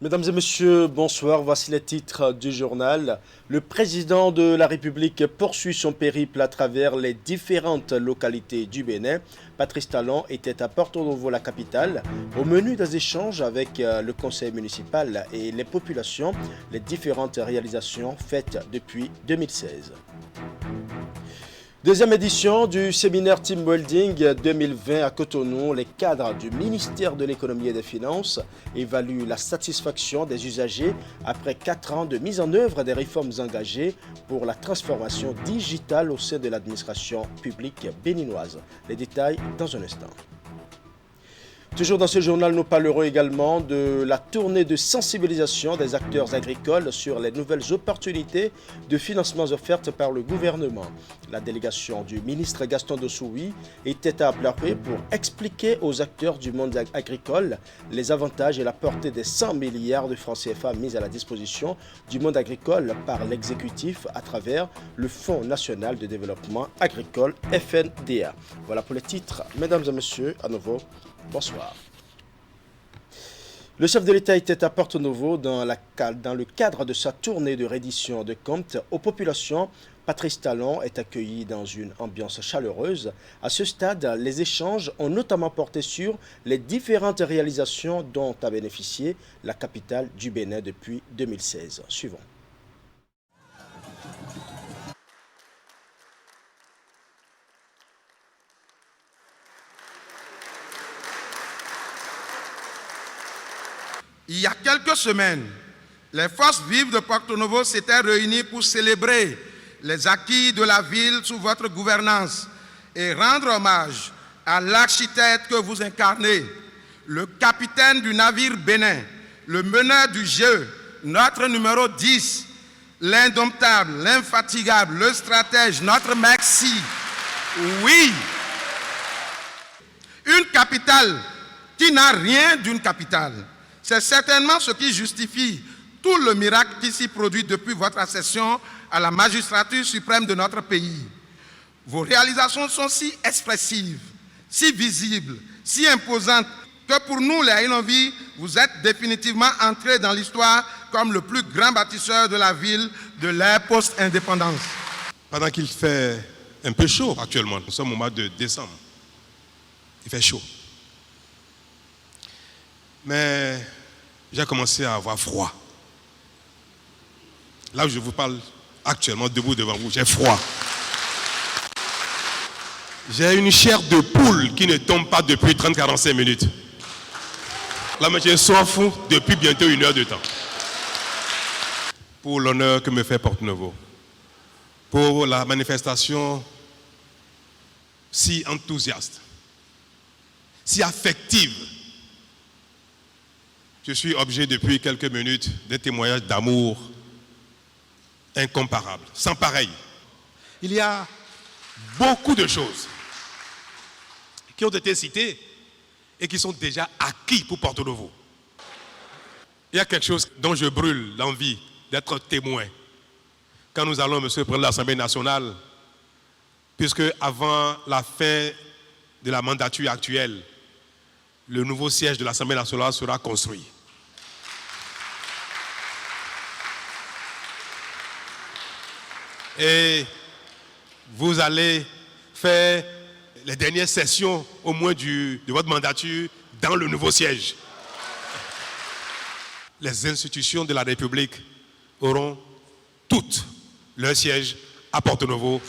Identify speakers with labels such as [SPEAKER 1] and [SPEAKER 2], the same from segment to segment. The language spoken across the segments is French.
[SPEAKER 1] Mesdames et messieurs, bonsoir. Voici les titres du journal. Le président de la République poursuit son périple à travers les différentes localités du Bénin. Patrice Talon était à Porto Novo, la capitale, au menu des échanges avec le conseil municipal et les populations, les différentes réalisations faites depuis 2016. Deuxième édition du séminaire Team Building 2020 à Cotonou, les cadres du ministère de l'économie et des finances évaluent la satisfaction des usagers après 4 ans de mise en œuvre des réformes engagées pour la transformation digitale au sein de l'administration publique béninoise. Les détails dans un instant. Toujours dans ce journal, nous parlerons également de la tournée de sensibilisation des acteurs agricoles sur les nouvelles opportunités de financement offertes par le gouvernement. La délégation du ministre Gaston Dossoui était à Aplapé pour expliquer aux acteurs du monde agricole les avantages et la portée des 100 milliards de francs CFA mis à la disposition du monde agricole par l'exécutif à travers le Fonds national de développement agricole FNDA. Voilà pour les titres. Mesdames et messieurs, à nouveau, bonsoir. Le chef de l'État était à Porto Novo dans le cadre de sa tournée de reddition de comptes aux populations. Patrice Talon est accueilli dans une ambiance chaleureuse. À ce stade, les échanges ont notamment porté sur les différentes réalisations dont a bénéficié la capitale du Bénin depuis 2016. Suivons.
[SPEAKER 2] Il y a quelques semaines, les forces vives de Porto Novo s'étaient réunies pour célébrer les acquis de la ville sous votre gouvernance et rendre hommage à l'architecte que vous incarnez, le capitaine du navire Bénin, le meneur du jeu, notre numéro 10, l'indomptable, l'infatigable, le stratège, notre Merci. Oui, une capitale qui n'a rien d'une capitale. C'est certainement ce qui justifie tout le miracle qui s'y produit depuis votre accession à la magistrature suprême de notre pays. Vos réalisations sont si expressives, si visibles, si imposantes, que pour nous, les Haïnovi, vous êtes définitivement entrés dans l'histoire comme le plus grand bâtisseur de la ville de l'ère post-indépendance.
[SPEAKER 3] Pendant qu'il fait un peu chaud actuellement, nous sommes au mois de décembre, il fait chaud. Mais j'ai commencé à avoir froid. Là où je vous parle actuellement, debout devant vous, j'ai froid. J'ai une chair de poule qui ne tombe pas depuis 30-45 minutes. Là, mais j'ai soif depuis bientôt 1 heure de temps. Pour l'honneur que me fait Porto Novo, pour la manifestation si enthousiaste, si affective. Je suis objet depuis quelques minutes d'un témoignage d'amour incomparable, sans pareil. Il y a beaucoup de choses qui ont été citées et qui sont déjà acquis pour Porto Novo. Il y a quelque chose dont je brûle l'envie d'être témoin. Quand nous allons, monsieur le Président de l'Assemblée nationale, puisque avant la fin de la mandature actuelle, le nouveau siège de l'Assemblée nationale sera construit. Et vous allez faire les dernières sessions au moins de votre mandature dans le nouveau siège. Les institutions de la République auront toutes leur siège à Porto Novo.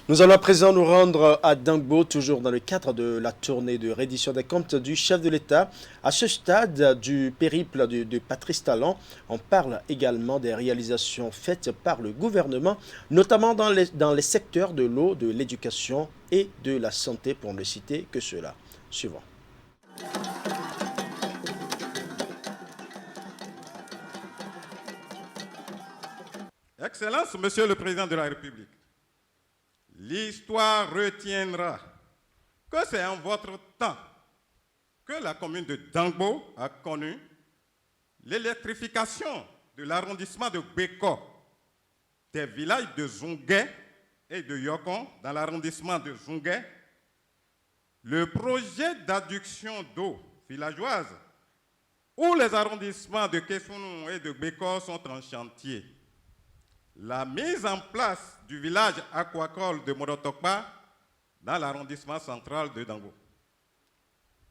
[SPEAKER 1] Nous allons à présent nous rendre à Dangbo, toujours dans le cadre de la tournée de reddition des comptes du chef de l'État. À ce stade du périple de Patrice Talon, on parle également des réalisations faites par le gouvernement, notamment dans les secteurs de l'eau, de l'éducation et de la santé, pour ne citer que cela. Suivant.
[SPEAKER 4] Excellence, Monsieur le Président de la République. L'histoire retiendra que c'est en votre temps que la commune de Dangbo a connu l'électrification de l'arrondissement de Beko, des villages de Zungué et de Yokon dans l'arrondissement de Zungué, le projet d'adduction d'eau villageoise où les arrondissements de Kessounou et de Békor sont en chantier. La mise en place du village aquacole de Modotokba dans l'arrondissement central de Dango.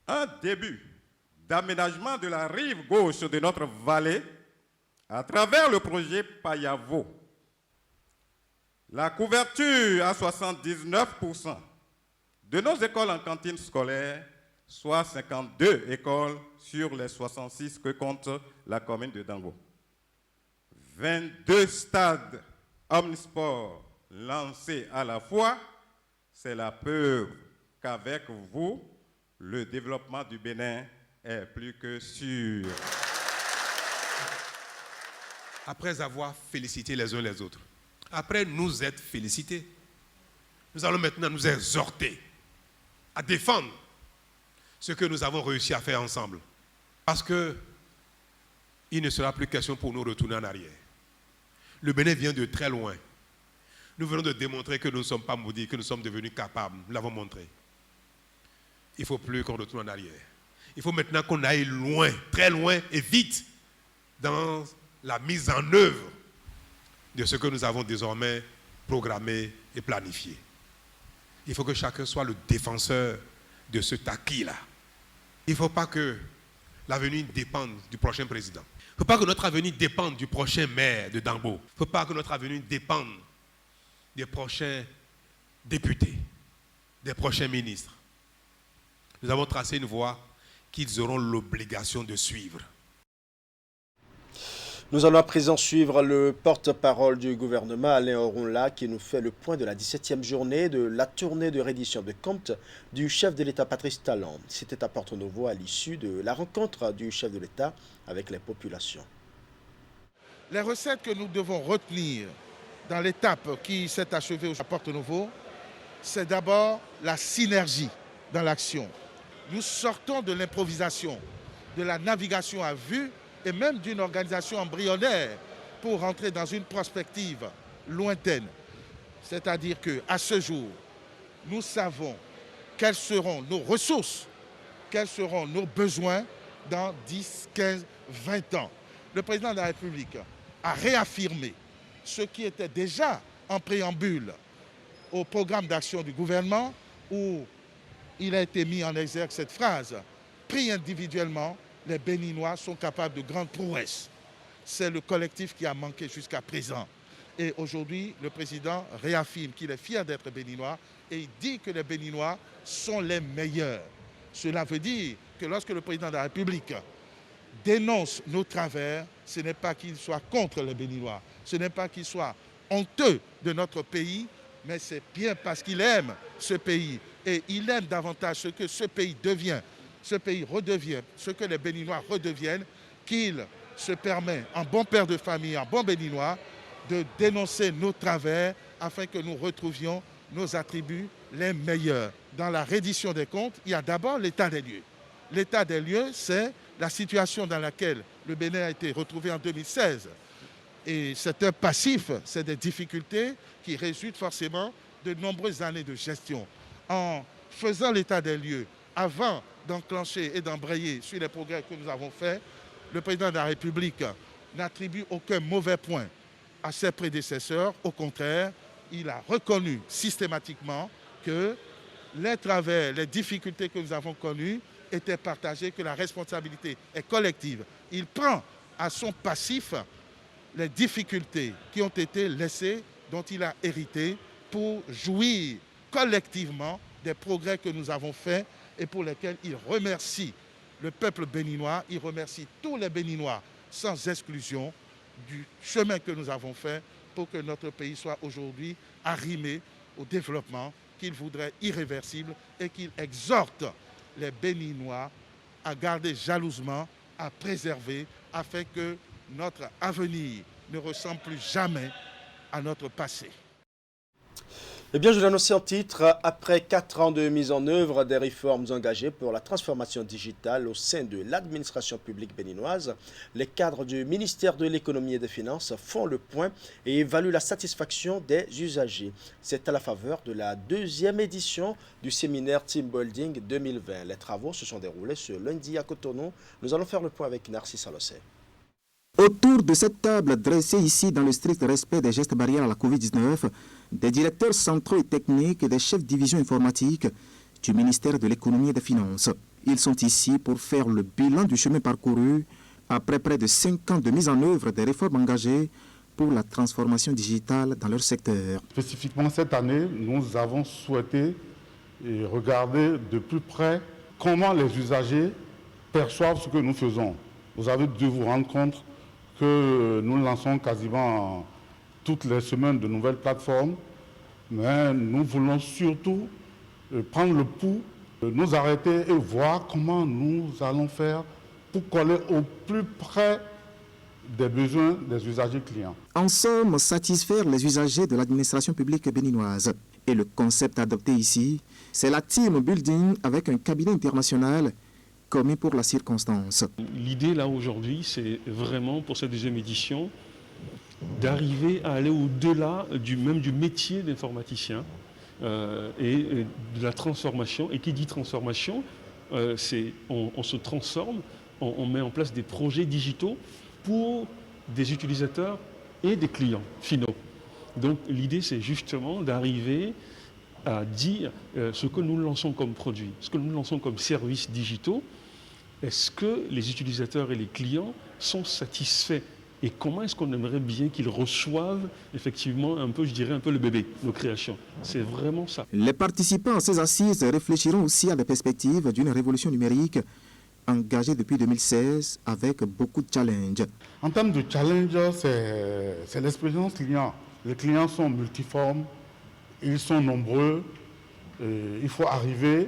[SPEAKER 4] Un début d'aménagement de la rive gauche de notre vallée à travers le projet Payavo. La couverture à 79% de nos écoles en cantine scolaire, soit 52 écoles sur les 66 que compte la commune de Dango. 22 stades omnisports lancés à la fois, c'est la preuve qu'avec vous, le développement du Bénin est plus que sûr.
[SPEAKER 3] Après avoir félicité les uns les autres, après nous être félicités, nous allons maintenant nous exhorter à défendre ce que nous avons réussi à faire ensemble. Parce que il ne sera plus question pour nous de retourner en arrière. Le Bénin vient de très loin. Nous venons de démontrer que nous ne sommes pas maudits, que nous sommes devenus capables. Nous l'avons montré. Il ne faut plus qu'on retourne en arrière. Il faut maintenant qu'on aille loin, très loin et vite dans la mise en œuvre de ce que nous avons désormais programmé et planifié. Il faut que chacun soit le défenseur de cet acquis-là. Il ne faut pas que l'avenir dépende du prochain président. Il ne faut pas que notre avenir dépende du prochain maire de Dangbo. Il ne faut pas que notre avenir dépende des prochains députés, des prochains ministres. Nous avons tracé une voie qu'ils auront l'obligation de suivre.
[SPEAKER 1] Nous allons à présent suivre le porte-parole du gouvernement, Alain Orunla, qui nous fait le point de la 17e journée de la tournée de reddition de comptes du chef de l'État Patrice Talon. C'était à Porto Novo à l'issue de la rencontre du chef de l'État avec les populations.
[SPEAKER 5] Les recettes que nous devons retenir dans l'étape qui s'est achevée à Porto Novo, c'est d'abord la synergie dans l'action. Nous sortons de l'improvisation, de la navigation à vue, et même d'une organisation embryonnaire pour rentrer dans une prospective lointaine. C'est-à-dire qu'à ce jour, nous savons quelles seront nos ressources, quels seront nos besoins dans 10, 15, 20 ans. Le président de la République a réaffirmé ce qui était déjà en préambule au programme d'action du gouvernement où il a été mis en exergue cette phrase « Pris individuellement, les Béninois sont capables de grandes prouesses ». C'est le collectif qui a manqué jusqu'à présent. Et aujourd'hui, le président réaffirme qu'il est fier d'être béninois et il dit que les Béninois sont les meilleurs. Cela veut dire que lorsque le président de la République dénonce nos travers, ce n'est pas qu'il soit contre les Béninois, ce n'est pas qu'il soit honteux de notre pays, mais c'est bien parce qu'il aime ce pays et il aime davantage ce que ce pays devient. Ce pays redevient, ce que les Béninois redeviennent, qu'il se permet, en bon père de famille, en bon Béninois, de dénoncer nos travers afin que nous retrouvions nos attributs les meilleurs. Dans la reddition des comptes, il y a d'abord l'état des lieux. L'état des lieux, c'est la situation dans laquelle le Bénin a été retrouvé en 2016. Et c'est un passif, c'est des difficultés qui résultent forcément de nombreuses années de gestion. En faisant l'état des lieux, avant d'enclencher et d'embrayer sur les progrès que nous avons faits, le président de la République n'attribue aucun mauvais point à ses prédécesseurs. Au contraire, il a reconnu systématiquement que les travers, les difficultés que nous avons connues étaient partagées, que la responsabilité est collective. Il prend à son passif les difficultés qui ont été laissées, dont il a hérité, pour jouir collectivement des progrès que nous avons faits et pour lesquels il remercie le peuple béninois, il remercie tous les Béninois sans exclusion du chemin que nous avons fait pour que notre pays soit aujourd'hui arrimé au développement qu'il voudrait irréversible et qu'il exhorte les Béninois à garder jalousement, à préserver, afin que notre avenir ne ressemble plus jamais à notre passé.
[SPEAKER 1] Eh bien, je l'annonçais en titre, après 4 ans de mise en œuvre des réformes engagées pour la transformation digitale au sein de l'administration publique béninoise, les cadres du ministère de l'économie et des finances font le point et évaluent la satisfaction des usagers. C'est à la faveur de la 2e édition du séminaire Team Building 2020. Les travaux se sont déroulés ce lundi à Cotonou. Nous allons faire le point avec Narcisse Alossé.
[SPEAKER 6] Autour de cette table dressée ici dans le strict respect des gestes barrières à la Covid-19, des directeurs centraux et techniques et des chefs de division informatique du ministère de l'économie et des finances. Ils sont ici pour faire le bilan du chemin parcouru après près de 5 ans de mise en œuvre des réformes engagées pour la transformation digitale dans leur secteur.
[SPEAKER 7] Spécifiquement cette année, nous avons souhaité regarder de plus près comment les usagers perçoivent ce que nous faisons. Vous avez dû vous rendre compte que nous lançons quasiment toutes les semaines de nouvelles plateformes, mais nous voulons surtout prendre le pouls, nous arrêter et voir comment nous allons faire pour coller au plus près des besoins des usagers clients.
[SPEAKER 6] En somme, satisfaire les usagers de l'administration publique béninoise. Et le concept adopté ici, c'est la team building avec un cabinet international commis pour la circonstance.
[SPEAKER 8] L'idée là aujourd'hui, c'est vraiment pour cette 2e édition d'arriver à aller au-delà du métier d'informaticien et de la transformation. Et qui dit transformation, c'est on se transforme, on met en place des projets digitaux pour des utilisateurs et des clients finaux. Donc l'idée, c'est justement d'arriver à dire ce que nous lançons comme produit, ce que nous lançons comme services digitaux. Est-ce que les utilisateurs et les clients sont satisfaits? Et comment est-ce qu'on aimerait bien qu'ils reçoivent effectivement un peu, je dirais, un peu le bébé, nos créations? C'est vraiment ça.
[SPEAKER 6] Les participants à ces assises réfléchiront aussi à des perspectives d'une révolution numérique engagée depuis 2016 avec beaucoup de challenges.
[SPEAKER 7] En termes de challenge, c'est l'expérience client. Les clients sont multiformes, ils sont nombreux, il faut arriver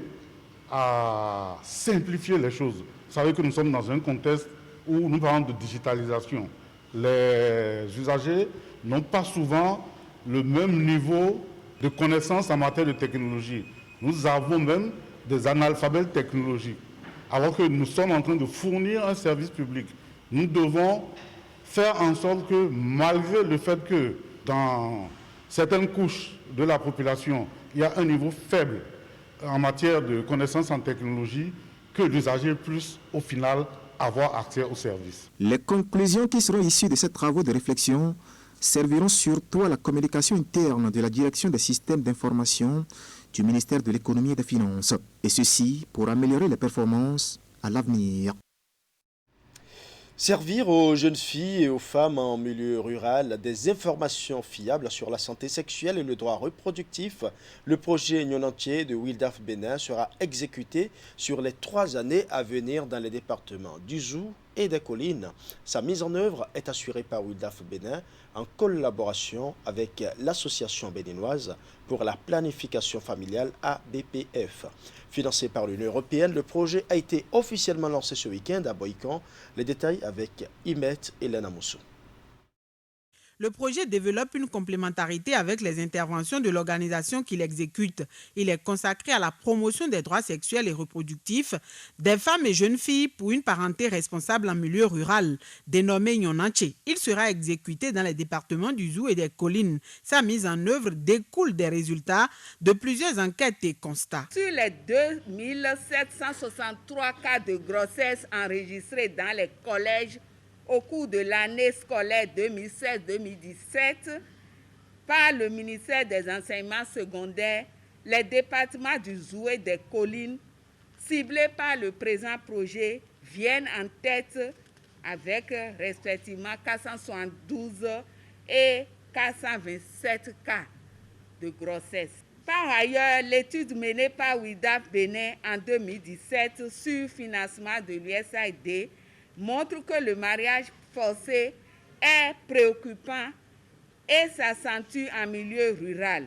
[SPEAKER 7] à simplifier les choses. Vous savez que nous sommes dans un contexte où nous parlons de digitalisation. Les usagers n'ont pas souvent le même niveau de connaissance en matière de technologie. Nous avons même des analphabètes technologiques. Alors que nous sommes en train de fournir un service public, nous devons faire en sorte que, malgré le fait que dans certaines couches de la population, il y a un niveau faible en matière de connaissances en technologie, que l'usager puisse au final avoir accès au service.
[SPEAKER 6] Les conclusions qui seront issues de ces travaux de réflexion serviront surtout à la communication interne de la direction des systèmes d'information du ministère de l'économie et des finances, et ceci pour améliorer les performances à l'avenir.
[SPEAKER 1] Servir aux jeunes filles et aux femmes en milieu rural des informations fiables sur la santé sexuelle et le droit reproductif, le projet Nyonantier de Wildaf Bénin sera exécuté sur les 3 années à venir dans les départements du Zou et des Collines. Sa mise en œuvre est assurée par Wildaf Bénin en collaboration avec l'Association béninoise pour la planification familiale ABPF. Financé par l'Union européenne, le projet a été officiellement lancé ce week-end à Boïkan. Les détails avec Imet et Lena Moussou.
[SPEAKER 9] Le projet développe une complémentarité avec les interventions de l'organisation qu'il exécute. Il est consacré à la promotion des droits sexuels et reproductifs des femmes et jeunes filles pour une parenté responsable en milieu rural, dénommé Nyonantier. Il sera exécuté dans les départements du Zou et des Collines. Sa mise en œuvre découle des résultats de plusieurs enquêtes et constats.
[SPEAKER 10] Sur les 2763 cas de grossesse enregistrés dans les collèges au cours de l'année scolaire 2016-2017 par le ministère des Enseignements secondaires, les départements du Zou et des Collines, ciblés par le présent projet, viennent en tête avec respectivement 472 et 427 cas de grossesse. Par ailleurs, l'étude menée par Wildaf Bénin en 2017 sur financement de l'USAID montre que le mariage forcé est préoccupant et s'accentue en milieu rural.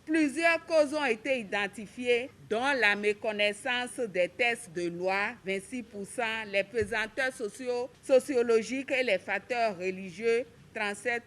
[SPEAKER 10] Plusieurs causes ont été identifiées, dont la méconnaissance des textes de loi, 26%, les pesanteurs sociologiques et les facteurs religieux, 37%,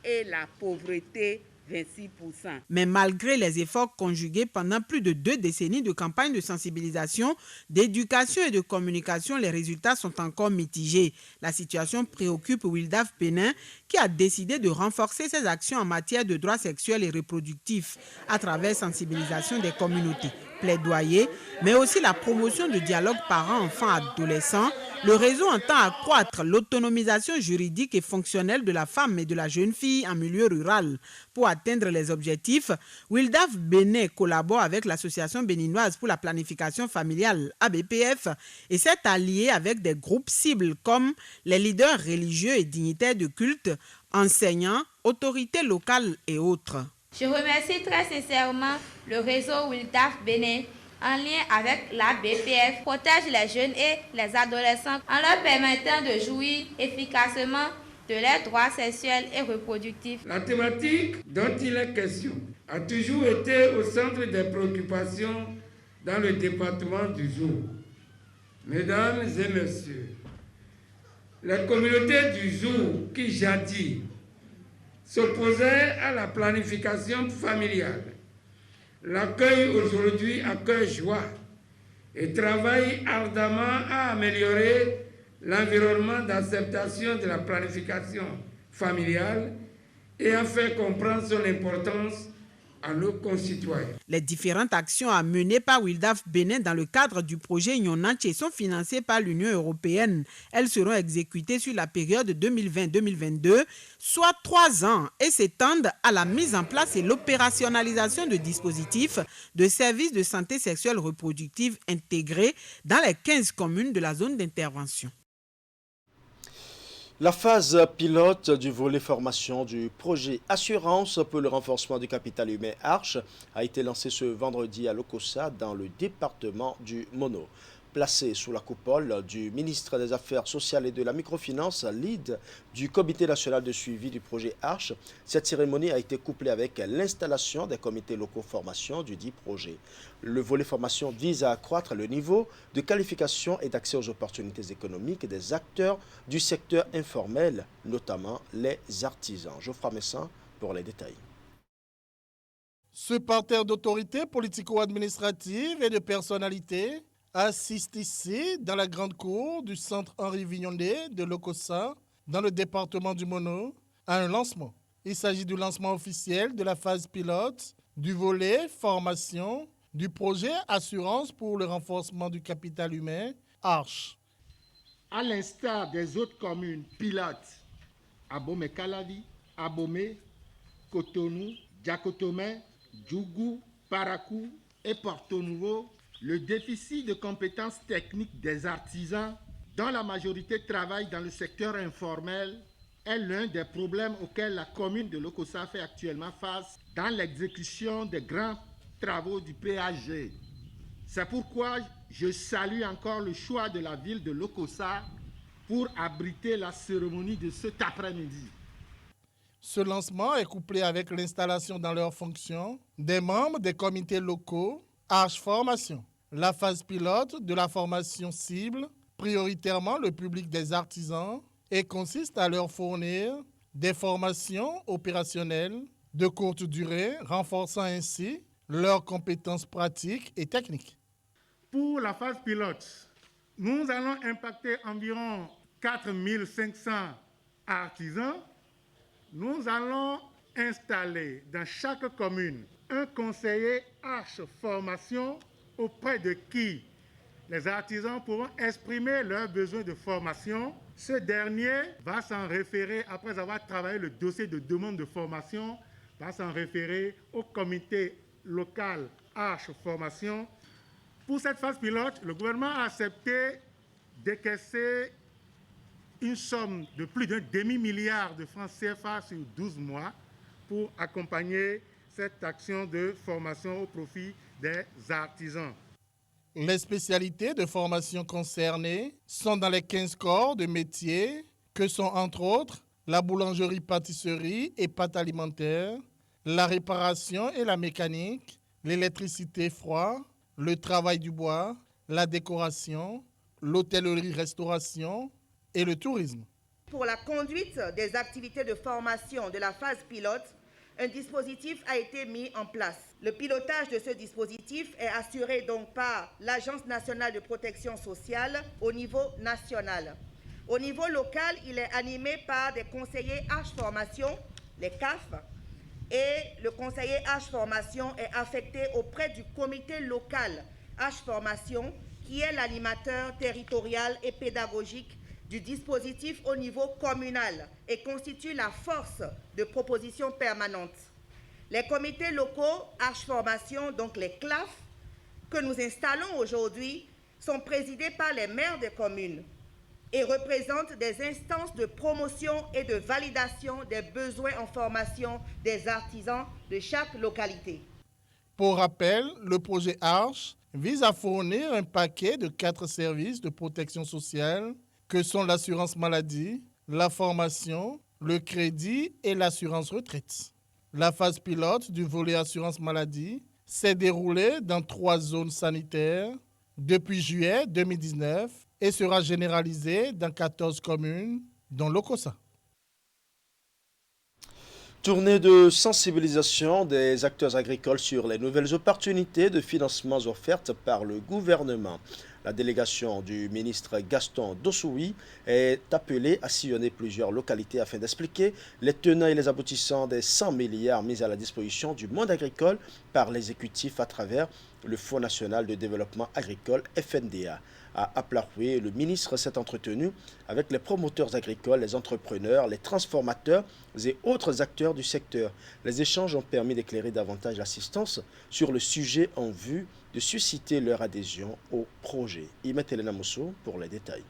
[SPEAKER 10] et la pauvreté, 26%.
[SPEAKER 9] Mais malgré les efforts conjugués pendant plus de 2 décennies de campagnes de sensibilisation, d'éducation et de communication, les résultats sont encore mitigés. La situation préoccupe Wildaf Benin qui a décidé de renforcer ses actions en matière de droits sexuels et reproductifs à travers sensibilisation des communautés, plaidoyer, mais aussi la promotion de dialogue parents-enfants-adolescents. Le réseau entend accroître l'autonomisation juridique et fonctionnelle de la femme et de la jeune fille en milieu rural. Pour atteindre les objectifs, Wildaf Benin collabore avec l'Association béninoise pour la planification familiale, ABPF, et s'est allié avec des groupes cibles comme les leaders religieux et dignitaires de culte, enseignants, autorités locales et autres.
[SPEAKER 11] Je remercie très sincèrement le réseau Wildaf Benin en lien avec la BPF, protège les jeunes et les adolescents en leur permettant de jouir efficacement de leurs droits sexuels et reproductifs.
[SPEAKER 12] La thématique dont il est question a toujours été au centre des préoccupations dans le département du jour. Mesdames et messieurs, les communautés du jour qui jadis s'opposaient à la planification familiale l'accueil aujourd'hui à cœur joie et travaille ardemment à améliorer l'environnement d'acceptation de la planification familiale et à faire comprendre son importance à nos concitoyens.
[SPEAKER 9] Les différentes actions à mener par Wildaf Benin dans le cadre du projet Nyonanche sont financées par l'Union européenne. Elles seront exécutées sur la période 2020-2022, soit 3 ans, et s'étendent à la mise en place et l'opérationnalisation de dispositifs de services de santé sexuelle reproductive intégrés dans les 15 communes de la zone d'intervention.
[SPEAKER 1] La phase pilote du volet formation du projet Assurance pour le renforcement du capital humain Arche a été lancée ce vendredi à Lokossa dans le département du Mono. Placé sous la coupole du ministre des Affaires sociales et de la microfinance, lead du comité national de suivi du projet Arche, cette cérémonie a été couplée avec l'installation des comités locaux formation du dit projet. Le volet formation vise à accroître le niveau de qualification et d'accès aux opportunités économiques des acteurs du secteur informel, notamment les artisans. Geoffroy Messin pour les détails.
[SPEAKER 13] Ce parterre d'autorités politico-administratives et de personnalités assiste ici dans la grande cour du centre Henri Vignondé de Lokossa, dans le département du Mono, à un lancement. Il s'agit du lancement officiel de la phase pilote du volet formation du projet Assurance pour le renforcement du capital humain, Arche.
[SPEAKER 14] À l'instar des autres communes pilotes, Abomey-Calavi, Abomey, Cotonou, Diakotomey, Djougou, Parakou et Porto Nouveau, le déficit de compétences techniques des artisans, dont la majorité travaille dans le secteur informel, est l'un des problèmes auxquels la commune de Lokossa fait actuellement face dans l'exécution des grands travaux du PAG. C'est pourquoi je salue encore le choix de la ville de Lokossa pour abriter la cérémonie de cet après-midi.
[SPEAKER 13] Ce lancement est couplé avec l'installation dans leurs fonctions des membres des comités locaux Arche Formation. La phase pilote de la formation cible prioritairement le public des artisans et consiste à leur fournir des formations opérationnelles de courte durée, renforçant ainsi leurs compétences pratiques et techniques.
[SPEAKER 14] Pour la phase pilote, nous allons impacter environ 4500 artisans. Nous allons installer dans chaque commune un conseiller Arche Formation auprès de qui les artisans pourront exprimer leurs besoins de formation. Ce dernier va s'en référer, après avoir travaillé le dossier de demande de formation, va s'en référer au comité local Arche Formation. Pour cette phase pilote, le gouvernement a accepté décaisser une somme de plus d'un demi-milliard de francs CFA sur 12 mois pour accompagner cette action de formation au profit des artisans.
[SPEAKER 13] Les spécialités de formation concernées sont dans les 15 corps de métiers que sont entre autres la boulangerie-pâtisserie et pâtes alimentaires, la réparation et la mécanique, l'électricité froid, le travail du bois, la décoration, l'hôtellerie-restauration et le tourisme.
[SPEAKER 15] Pour la conduite des activités de formation de la phase pilote, un dispositif a été mis en place. Le pilotage de ce dispositif est assuré donc par l'Agence nationale de protection sociale au niveau national. Au niveau local, il est animé par des conseillers H-Formation, les CAF, et le conseiller H-Formation est affecté auprès du comité local H-Formation, qui est l'animateur territorial et pédagogique du dispositif au niveau communal et constitue la force de proposition permanente. Les comités locaux H-Formation, donc les CLAF, que nous installons aujourd'hui, sont présidés par les maires des communes et représentent des instances de promotion et de validation des besoins en formation des artisans de chaque localité.
[SPEAKER 13] Pour rappel, le projet ARCHE vise à fournir un paquet de 4 services de protection sociale que sont l'assurance maladie, la formation, le crédit et l'assurance retraite. La phase pilote du volet assurance maladie s'est déroulée dans 3 zones sanitaires depuis juillet 2019 et sera généralisée dans 14 communes, dont l'Okossa.
[SPEAKER 1] Tournée de sensibilisation des acteurs agricoles sur les nouvelles opportunités de financement offertes par le gouvernement. La délégation du ministre Gaston Dossoui est appelée à sillonner plusieurs localités afin d'expliquer les tenants et les aboutissants des 100 milliards mis à la disposition du monde agricole par l'exécutif à travers le Fonds national de développement agricole FNDA. À Aplaroué, le ministre s'est entretenu avec les promoteurs agricoles, les entrepreneurs, les transformateurs et autres acteurs du secteur. Les échanges ont permis d'éclairer davantage l'assistance sur le sujet en vue de susciter leur adhésion au projet. Imet Elena Mosso pour les détails.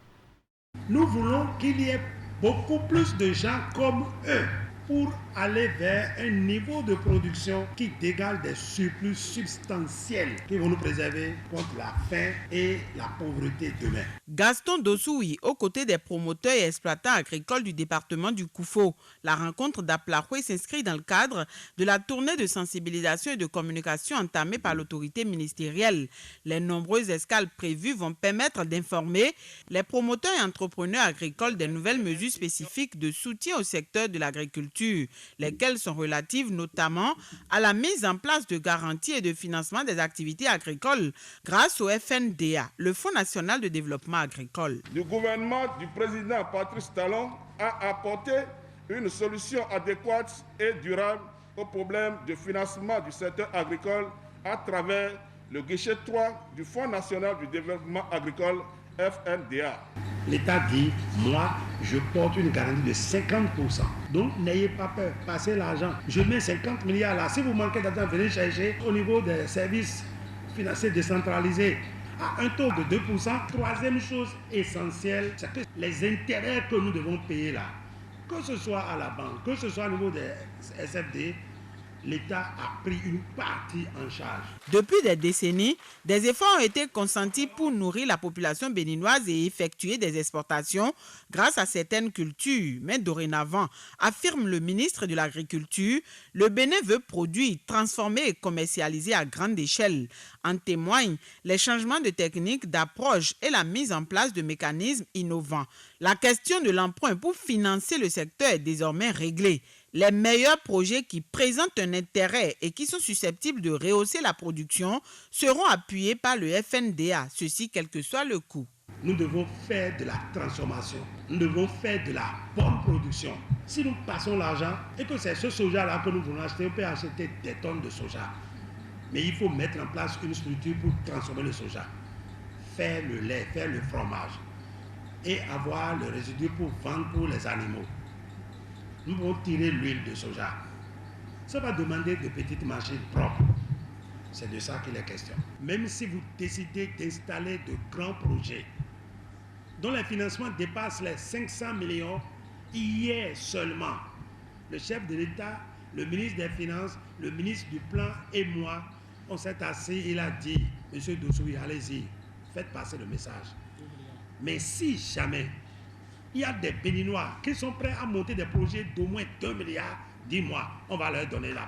[SPEAKER 16] Nous voulons qu'il y ait beaucoup plus de gens comme eux pour aller vers un niveau de production qui dégage des surplus substantiels qui vont nous préserver contre la faim et la pauvreté demain.
[SPEAKER 9] Gaston Dossoui, aux côtés des promoteurs et exploitants agricoles du département du Koufo. La rencontre d'Aplaroué s'inscrit dans le cadre de la tournée de sensibilisation et de communication entamée par l'autorité ministérielle. Les nombreuses escales prévues vont permettre d'informer les promoteurs et entrepreneurs agricoles des nouvelles mesures spécifiques de soutien au secteur de l'agriculture, lesquelles sont relatives notamment à la mise en place de garanties et de financement des activités agricoles grâce au FNDA, le Fonds national de développement agricole.
[SPEAKER 17] Le gouvernement du président Patrice Talon a apporté une solution adéquate et durable au problème de financement du secteur agricole à travers le guichet 3 du Fonds national du développement agricole FNDA.
[SPEAKER 16] L'État dit, moi, je porte une garantie de 50%. Donc, n'ayez pas peur, passez l'argent. Je mets 50 milliards là. Si vous manquez d'argent, venez chercher au niveau des services financiers décentralisés à un taux de 2%. Troisième chose essentielle, c'est que les intérêts que nous devons payer là, que ce soit à la banque, que ce soit au niveau des SFD, l'État a pris une partie en charge.
[SPEAKER 9] Depuis des décennies, des efforts ont été consentis pour nourrir la population béninoise et effectuer des exportations grâce à certaines cultures. Mais dorénavant, affirme le ministre de l'Agriculture, le Bénin veut produire, transformer et commercialiser à grande échelle. En témoignent les changements de techniques, d'approche et la mise en place de mécanismes innovants. La question de l'emprunt pour financer le secteur est désormais réglée. Les meilleurs projets qui présentent un intérêt et qui sont susceptibles de rehausser la production seront appuyés par le FNDA, ceci quel que soit le coût.
[SPEAKER 16] Nous devons faire de la transformation, nous devons faire de la bonne production. Si nous passons l'argent et que c'est ce soja-là que nous voulons acheter, on peut acheter des tonnes de soja. Mais il faut mettre en place une structure pour transformer le soja, faire le lait, faire le fromage et avoir le résidu pour vendre pour les animaux. Nous pouvons tirer l'huile de soja. Ça va demander de petites machines propres. C'est de ça qu'il est question. Même si vous décidez d'installer de grands projets dont les financements dépassent les 500 millions, hier seulement, le chef de l'État, le ministre des Finances, le ministre du Plan et moi, on s'est assis, il a dit, Monsieur Dossoui, allez-y, faites passer le message. Mais si jamais il y a des Béninois qui sont prêts à monter des projets d'au moins 2 milliards, dis-moi, on va leur donner la.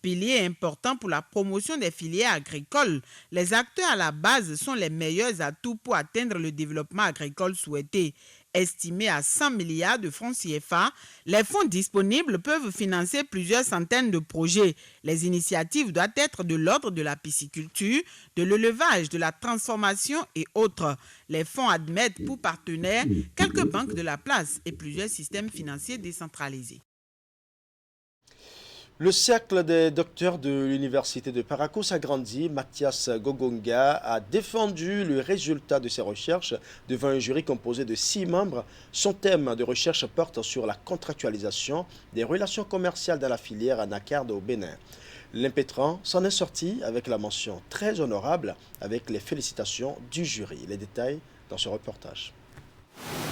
[SPEAKER 9] pilier important pour la promotion des filières agricoles. Les acteurs à la base sont les meilleurs atouts pour atteindre le développement agricole souhaité. Estimé à 100 milliards de francs CFA, les fonds disponibles peuvent financer plusieurs centaines de projets. Les initiatives doivent être de l'ordre de la pisciculture, de l'élevage, de la transformation et autres. Les fonds admettent pour partenaires quelques banques de la place et plusieurs systèmes financiers décentralisés.
[SPEAKER 1] Le cercle des docteurs de l'université de Parakou s'agrandit. Mathias Gogonga a défendu le résultat de ses recherches devant un jury composé de 6 membres. Son thème de recherche porte sur la contractualisation des relations commerciales dans la filière anacarde au Bénin. L'impétrant s'en est sorti avec la mention très honorable, avec les félicitations du jury. Les détails dans ce reportage.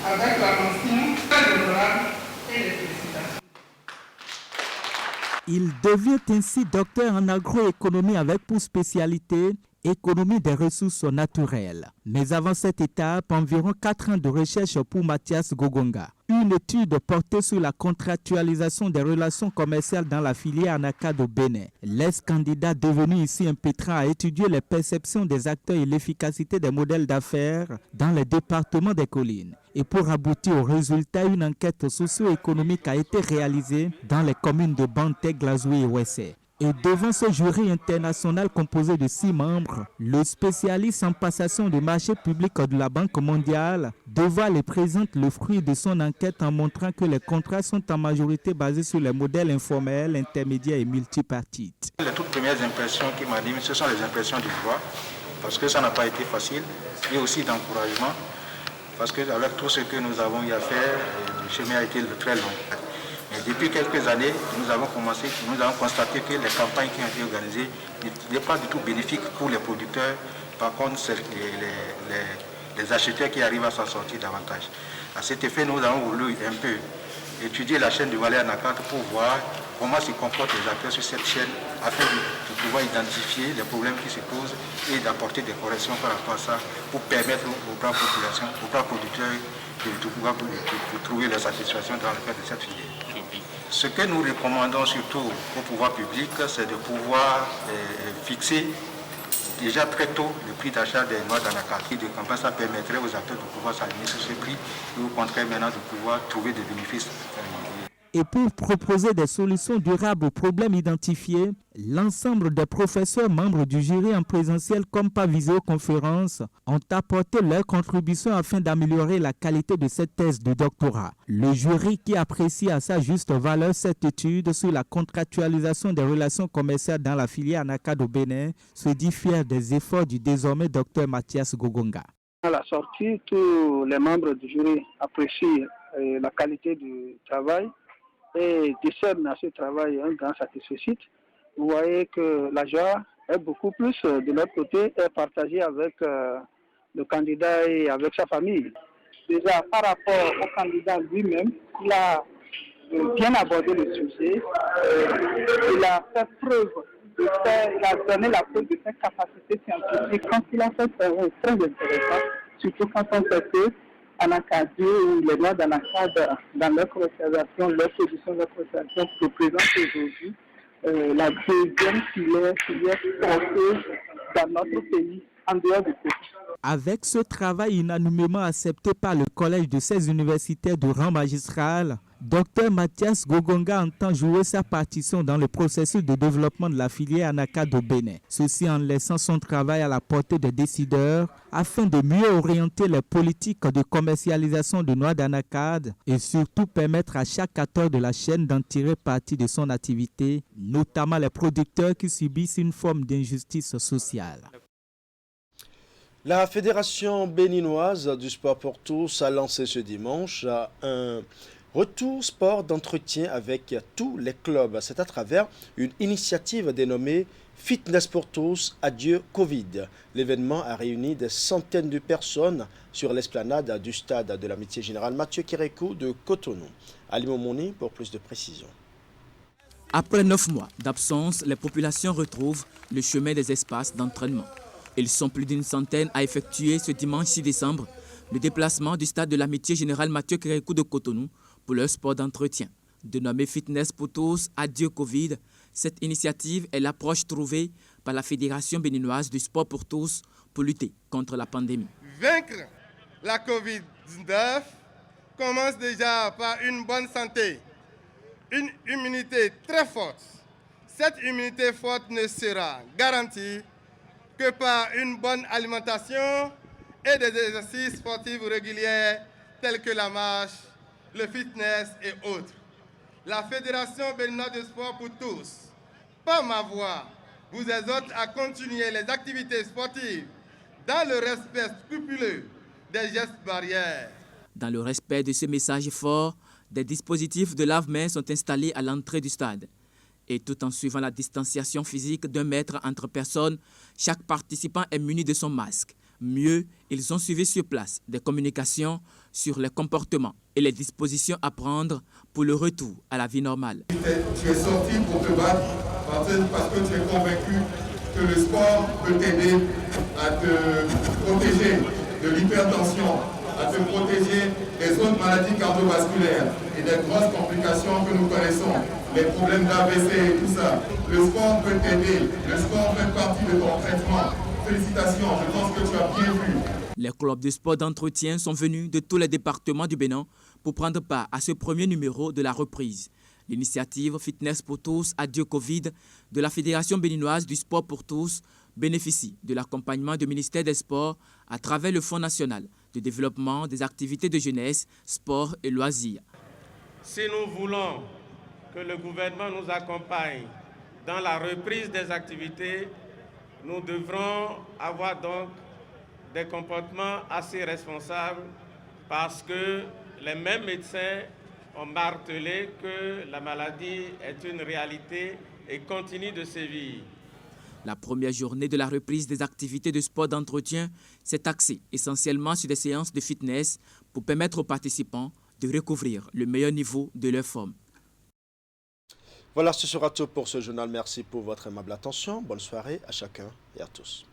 [SPEAKER 18] Avec la mention très honorable et les félicitations.
[SPEAKER 19] Il devient ainsi docteur en agroéconomie avec pour spécialité économie des ressources naturelles. Mais avant cette étape, environ 4 ans de recherche pour Mathias Gogonga. Une étude portée sur la contractualisation des relations commerciales dans la filière anacarde au Bénin. L'ex-candidat devenu ici impétrant a étudié les perceptions des acteurs et l'efficacité des modèles d'affaires dans les départements des collines. Et pour aboutir au résultat, une enquête socio-économique a été réalisée dans les communes de Banté, Glazoué et Ouessé. Et devant ce jury international composé de 6 membres, le spécialiste en passation de marché public de la Banque mondiale dévoile et présente le fruit de son enquête en montrant que les contrats sont en majorité basés sur les modèles informels, intermédiaires et multipartites.
[SPEAKER 20] Les toutes premières impressions qui m'animent, ce sont les impressions du droit, parce que ça n'a pas été facile, et aussi d'encouragement, parce qu'avec tout ce que nous avons eu à faire, le chemin a été très long. Et depuis quelques années, nous avons constaté que les campagnes qui ont été organisées n'étaient pas du tout bénéfiques pour les producteurs. Par contre, c'est les acheteurs qui arrivent à s'en sortir davantage. À cet effet, nous avons voulu un peu étudier la chaîne du Valais anacarde pour voir comment se comportent les acteurs sur cette chaîne afin de pouvoir identifier les problèmes qui se posent et d'apporter des corrections par rapport à ça pour permettre aux grandes populations, aux grands producteurs de trouver la satisfaction dans le cadre de cette filière. Ce que nous recommandons surtout au pouvoir public, c'est de pouvoir fixer déjà très tôt le prix d'achat des noix d'anacarde. De campagne, ça permettrait aux acteurs de pouvoir s'aligner sur ce prix et au contraire maintenant de pouvoir trouver des bénéfices.
[SPEAKER 19] Et pour proposer des solutions durables aux problèmes identifiés, l'ensemble des professeurs membres du jury en présentiel comme par visioconférence ont apporté leur contribution afin d'améliorer la qualité de cette thèse de doctorat. Le jury qui apprécie à sa juste valeur cette étude sur la contractualisation des relations commerciales dans la filière anacarde au Bénin se dit fier des efforts du désormais docteur Mathias Gogonga.
[SPEAKER 21] À la sortie, tous les membres du jury apprécient la qualité du travail et décerne à ce travail un grand satisfait. Vous voyez que la joie est beaucoup plus de leur côté est partagée avec le candidat et avec sa famille. Déjà par rapport au candidat lui-même, il a bien abordé le sujet, il a fait preuve il a donné la preuve de ses capacités scientifiques. Quand il a fait très intéressant, surtout quand on sait que anacarde ou les noix d'anacarde dans leur commercialisation, leur production de commercialisation représente aujourd'hui la deuxième filière porteuse dans notre pays, en dehors du pays.
[SPEAKER 19] Avec ce travail unanimement accepté par le collège de 16 universitaires de rang magistral, Dr Mathias Gogonga entend jouer sa partition dans le processus de développement de la filière anacarde au Bénin. Ceci en laissant son travail à la portée des décideurs afin de mieux orienter les politiques de commercialisation de noix d'anacarde et surtout permettre à chaque acteur de la chaîne d'en tirer parti de son activité, notamment les producteurs qui subissent une forme d'injustice sociale.
[SPEAKER 1] La Fédération béninoise du sport pour tous a lancé ce dimanche un retour sport d'entretien avec tous les clubs. C'est à travers une initiative dénommée Fitness pour tous, adieu Covid. L'événement a réuni des centaines de personnes sur l'esplanade du stade de l'Amitié Générale Mathieu Kérékou de Cotonou. Ali Momoni pour plus de précisions.
[SPEAKER 22] Après 9 mois d'absence, les populations retrouvent le chemin des espaces d'entraînement. Ils sont plus d'une centaine à effectuer ce dimanche 6 décembre le déplacement du stade de l'Amitié Générale Mathieu Kérékou de Cotonou pour leur sport d'entretien. Dénommé Fitness pour tous, adieu Covid, Cette initiative est l'approche trouvée par la Fédération béninoise du sport pour tous pour lutter contre la pandémie.
[SPEAKER 2] Vaincre la Covid-19 commence déjà par une bonne santé, une immunité très forte. Cette immunité forte ne sera garantie que par une bonne alimentation et des exercices sportifs réguliers tels que la marche, le fitness et autres. La Fédération béninoise de sport pour tous, par ma voix, vous exhorte à continuer les activités sportives dans le respect scrupuleux des gestes barrières.
[SPEAKER 22] Dans le respect de ce message fort, des dispositifs de lave-mains sont installés à l'entrée du stade. Et tout en suivant la distanciation physique d'1 mètre entre personnes, chaque participant est muni de son masque. Mieux, ils ont suivi sur place des communications sur les comportements et les dispositions à prendre pour le retour à la vie normale.
[SPEAKER 4] Tu es sorti pour te battre parce que tu es convaincu que le sport peut t'aider à te protéger de l'hypertension, à te protéger des autres maladies cardiovasculaires et des grosses complications que nous connaissons, les problèmes d'AVC et tout ça. Le sport peut t'aider, le sport fait partie de ton traitement. Félicitations, je pense que tu as bien vu.
[SPEAKER 22] Les clubs de sport d'entretien sont venus de tous les départements du Bénin pour prendre part à ce premier numéro de la reprise. L'initiative Fitness pour tous, adieu Covid de la Fédération béninoise du sport pour tous bénéficie de l'accompagnement du ministère des Sports à travers le Fonds national de développement des activités de jeunesse, sport et loisirs.
[SPEAKER 2] Si nous voulons que le gouvernement nous accompagne dans la reprise des activités, nous devrons avoir donc des comportements assez responsables parce que les mêmes médecins ont martelé que la maladie est une réalité et continue de sévir.
[SPEAKER 22] La première journée de la reprise des activités de sport d'entretien s'est axée essentiellement sur des séances de fitness pour permettre aux participants de recouvrir le meilleur niveau de leur forme.
[SPEAKER 1] Voilà, ce sera tout pour ce journal. Merci pour votre aimable attention. Bonne soirée à chacun et à tous.